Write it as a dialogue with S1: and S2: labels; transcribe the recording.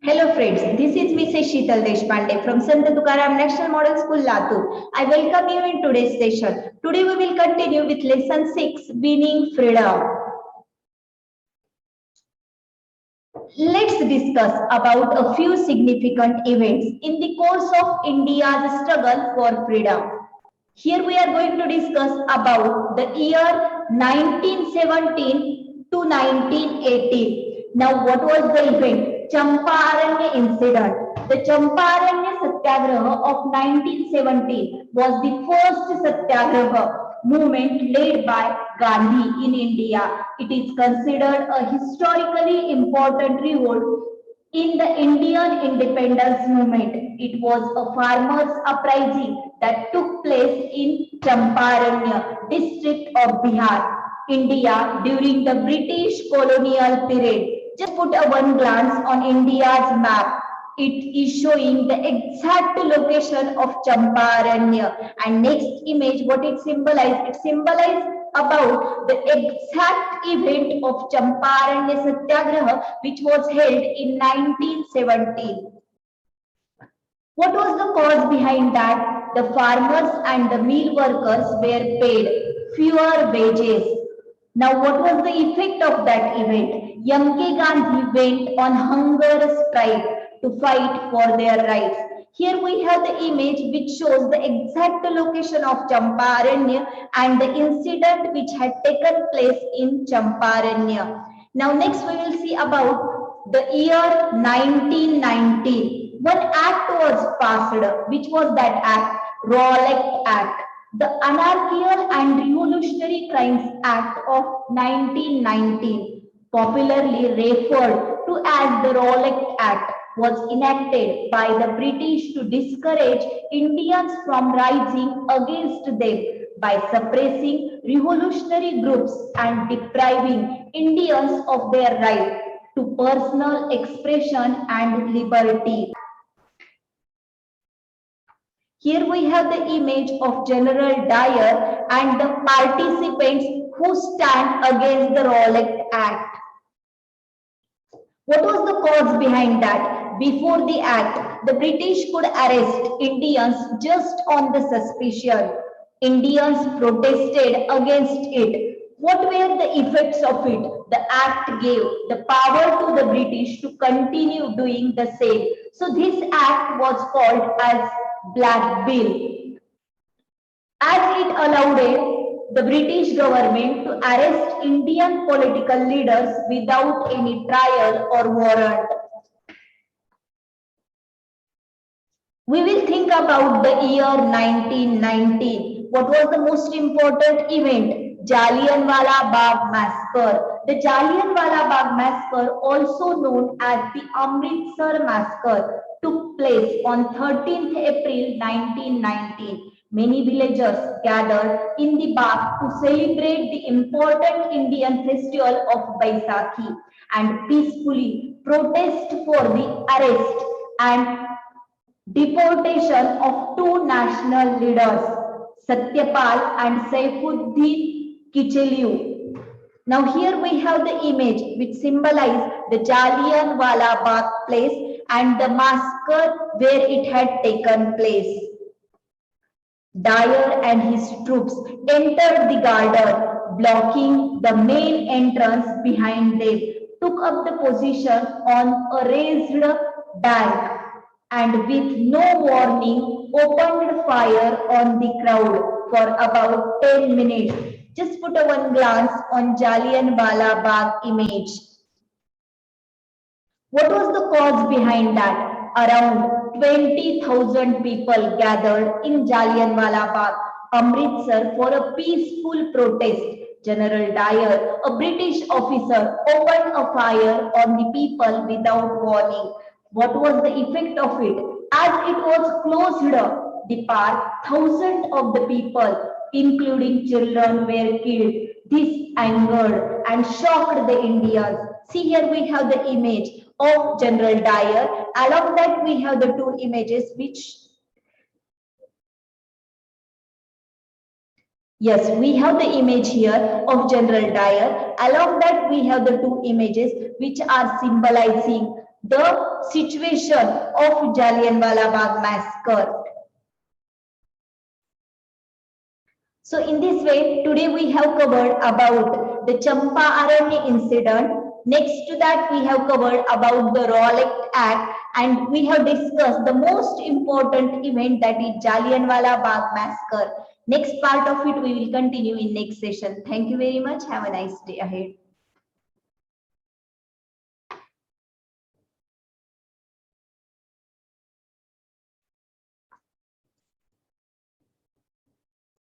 S1: Hello friends, this is Mrs. Sheetal Deshpande from Sant Tukaram National Model School, Latur. I welcome you in today's session. Today we will continue with lesson 6, Winning Freedom. Let's discuss about a few significant events in the course of India's struggle for freedom. Here we are going to discuss about the year 1917 to 1918. Now what was the event? Champaranya incident. The Champaranya Satyagraha of 1917 was the first Satyagraha movement led by Gandhi in India. It is considered a historically important revolt in the Indian independence movement. It was a farmers' uprising that took place in Champaranya district of Bihar, India during the British colonial period. Just put a one glance on India's map. It is showing the exact location of Champaranya. And next image, what it symbolizes? It symbolizes about the exact event of Champaranya Satyagraha, which was held in 1917. What was the cause behind that? The farmers and the mill workers were paid fewer wages. Now, what was the effect of that event? Yamke Gandhi went on hunger strike to fight for their rights. Here we have the image which shows the exact location of Champaranya and the incident which had taken place in Champaranya. Now next we will see about the year 1919. One act was passed. Which was that act? Rowlatt Act. The Anarchical and Revolutionary Crimes Act of 1919, popularly referred to as the Rowlatt Act, was enacted by the British to discourage Indians from rising against them by suppressing revolutionary groups and depriving Indians of their right to personal expression and liberty. Here we have the image of General Dyer and the participants who stand against the Rowlatt Act. What was the cause behind that? Before the act, the British could arrest Indians just on the suspicion. Indians protested against it. What were the effects of it? The act gave the power to the British to continue doing the same. So this act was called as Black Bill. As it allowed the British government to arrest Indian political leaders without any trial or warrant. We will think about the year 1919. What was the most important event? Jallianwala Bagh Massacre. The Jallianwala Bagh Massacre, also known as the Amritsar Massacre, took place on 13th April 1919. Many villagers gathered in the Bagh to celebrate the important Indian festival of Baisakhi and peacefully protest for the arrest and deportation of two national leaders, Satyapal and Saifuddin Kicheliu. Now here we have the image which symbolizes the Jallianwala Bagh place and the massacre where it had taken place. Dyer and his troops entered the garden, blocking the main entrance behind them, took up the position on a raised bank, and with no warning opened fire on the crowd for about 10 minutes. Just put a one glance on Jallianwala Bagh image. What was the cause behind that? Around 20,000 people gathered in Jallianwala Bagh, Amritsar for a peaceful protest. General Dyer, a British officer, opened a fire on the people without warning. What was the effect of it? As it was closed, the park, thousands of the people, including children, were killed. This angered and shocked the Indians. See here we have the image of General Dyer. Along that we have the two images which Yes, we have the image here of General Dyer. Along that we have the two images which are symbolizing the situation of Jallianwala Bagh massacre. So in this way, today we have covered about the Champaran incident. Next to that, we have covered about the Rowlatt Act, and we have discussed the most important event, that is Jallianwala Bagh massacre. Next part of it we will continue in next session. Thank you very much. Have a nice day ahead.